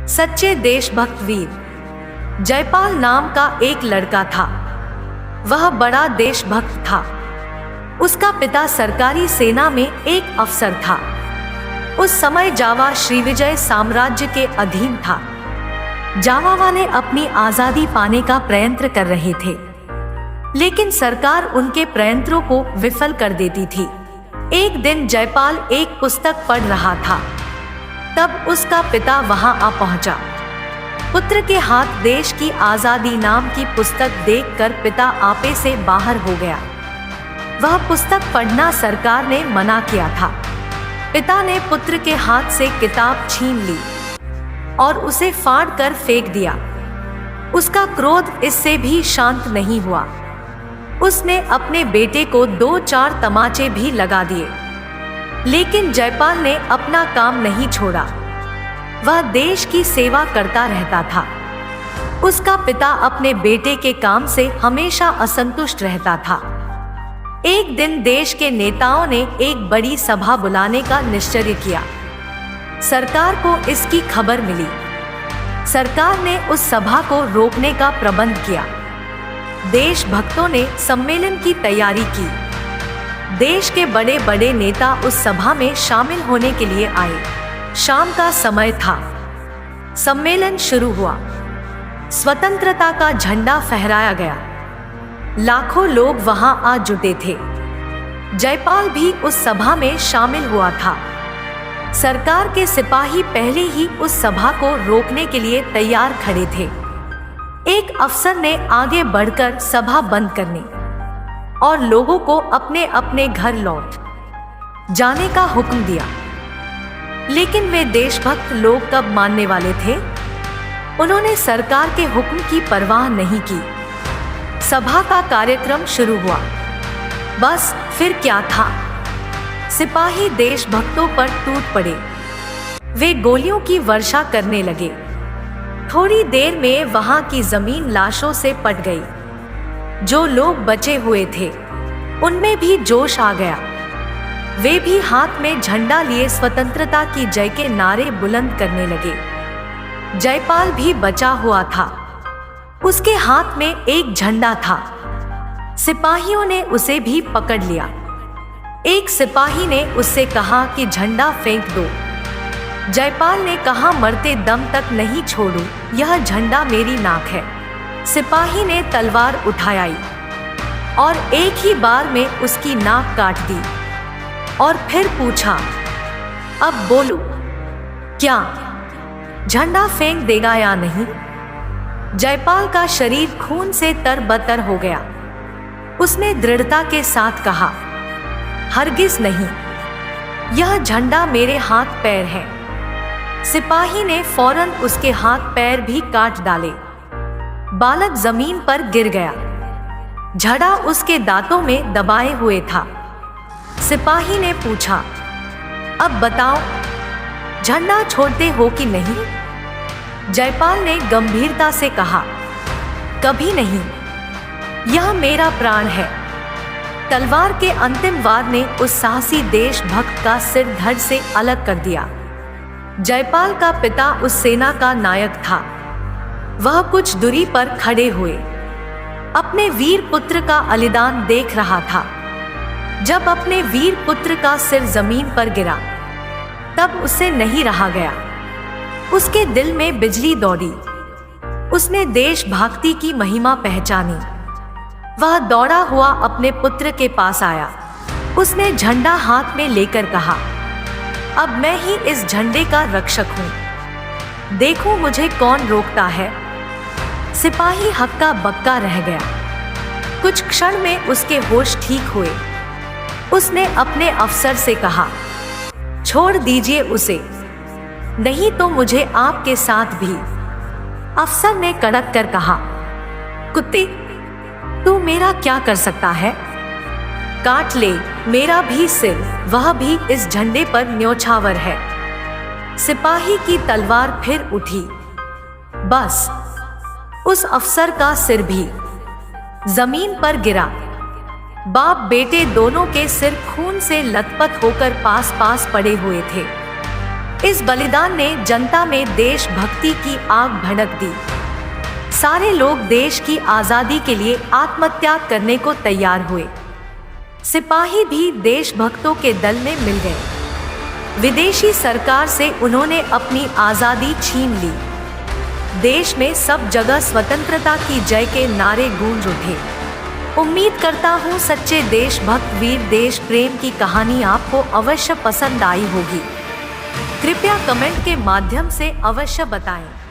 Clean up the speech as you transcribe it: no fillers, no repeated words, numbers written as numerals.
सच्चे देशभक्त वीर जयपाल नाम का एक लड़का था। वह बड़ा देशभक्त था। उसका पिता सरकारी सेना में एक अफसर था। उस समय जावा श्रीविजय साम्राज्य के अधीन था। जावा वाले अपनी आजादी पाने का प्रयत्न कर रहे थे, लेकिन सरकार उनके प्रयत्नों को विफल कर देती थी। एक दिन जयपाल एक पुस्तक पढ़ रहा था, तब उसका पिता वहां आ पहुंचा। पुत्र के हाथ देश की आजादी नाम की पुस्तक देखकर पिता आपे से बाहर हो गया। वह पुस्तक पढ़ना सरकार ने मना किया था। पिता ने पुत्र के हाथ से किताब छीन ली और उसे फाड़ कर फेंक दिया। उसका क्रोध इससे भी शांत नहीं हुआ। उसने अपने बेटे को 2-4 तमाचे भी लगा दिए, लेकिन जयपाल ने अपना काम नहीं छोड़ा। वह देश की सेवा करता रहता था। उसका पिता अपने बेटे के काम से हमेशा असंतुष्ट रहता था। एक दिन देश के नेताओं ने एक बड़ी सभा बुलाने का निश्चय किया। सरकार को इसकी खबर मिली। सरकार ने उस सभा को रोकने का प्रबंध किया। देशभक्तों ने सम्मेलन की तैयारी की। देश के बड़े बड़े नेता उस सभा में शामिल होने के लिए आए। शाम का समय था। सम्मेलन शुरू हुआ। स्वतंत्रता का झंडा फहराया गया। लाखों लोग वहां आ जुटे थे। जयपाल भी उस सभा में शामिल हुआ था। सरकार के सिपाही पहले ही उस सभा को रोकने के लिए तैयार खड़े थे। एक अफसर ने आगे बढ़कर सभा बंद करने और लोगों को अपने अपने घर लौट जाने का हुक्म दिया, लेकिन वे देशभक्त लोग कब मानने वाले थे? उन्होंने सरकार के हुक्म की परवाह नहीं की। सभा का कार्यक्रम शुरू हुआ। बस फिर क्या था? सिपाही देशभक्तों पर टूट पड़े। वे गोलियों की वर्षा करने लगे। थोड़ी देर में वहां की जमीन लाशों से पट गई। जो लोग बचे हुए थे, उनमें भी जोश आ गया। वे भी हाथ में झंडा लिए स्वतंत्रता की जय के नारे बुलंद करने लगे। जयपाल भी बचा हुआ था। उसके हाथ में एक झंडा था। सिपाहियों ने उसे भी पकड़ लिया। एक सिपाही ने उससे कहा कि झंडा फेंक दो। जयपाल ने कहा, मरते दम तक नहीं छोड़ू, यह झंडा मेरी नाक है। सिपाही ने तलवार उठाई और एक ही बार में उसकी नाक काट दी और फिर पूछा, अब बोलो, क्या झंडा फेंक देगा या नहीं? जयपाल का शरीर खून से तरबतर हो गया। उसने दृढ़ता के साथ कहा, हरगिज नहीं, यह झंडा मेरे हाथ पैर है। सिपाही ने फौरन उसके हाथ पैर भी काट डाले। बालक जमीन पर गिर गया। झड़ा उसके दांतों में दबाए हुए था। सिपाही ने पूछा, अब बताओ, झंडा छोड़ते हो कि नहीं? जयपाल ने गंभीरता से कहा, कभी नहीं, यह मेरा प्राण है। तलवार के अंतिम वार ने उस साहसी देशभक्त का सिर धड़ से अलग कर दिया। जयपाल का पिता उस सेना का नायक था। वह कुछ दूरी पर खड़े हुए अपने वीर पुत्र का बलिदान देख रहा था। जब अपने वीर पुत्र का सिर जमीन पर गिरा, तब उसे नहीं रहा गया। उसके दिल में बिजली दौड़ी। उसने देशभक्ति की महिमा पहचानी। वह दौड़ा हुआ अपने पुत्र के पास आया। उसने झंडा हाथ में लेकर कहा, अब मैं ही इस झंडे का रक्षक हूं। देखो मुझे कौन रोकता है। सिपाही हक्का बक्का रह गया। कुछ क्षण में उसके होश ठीक हुए। उसने अपने अफसर से कहा, छोड़ दीजिए उसे, नहीं तो मुझे आपके साथ भी। अफसर ने कड़क कर कहा, कुत्ते, तू मेरा क्या कर सकता है? काट ले मेरा भी सिर, वह भी इस झंडे पर न्योछावर है। सिपाही की तलवार फिर उठी। बस उस अफसर का सिर भी जमीन पर गिरा। बाप बेटे दोनों के सिर खून से लथपथ होकर पास पास पड़े हुए थे। इस बलिदान ने जनता में देशभक्ति की आग भड़क दी। सारे लोग देश की आजादी के लिए आत्मत्याग करने को तैयार हुए। सिपाही भी देशभक्तों के दल में मिल गए। विदेशी सरकार से उन्होंने अपनी आजादी छीन ली। देश में सब जगह स्वतंत्रता की जय के नारे गूंज उठे। उम्मीद करता हूँ सच्चे देशभक्त वीर देश प्रेम की कहानी आपको अवश्य पसंद आई होगी। कृपया कमेंट के माध्यम से अवश्य बताएं।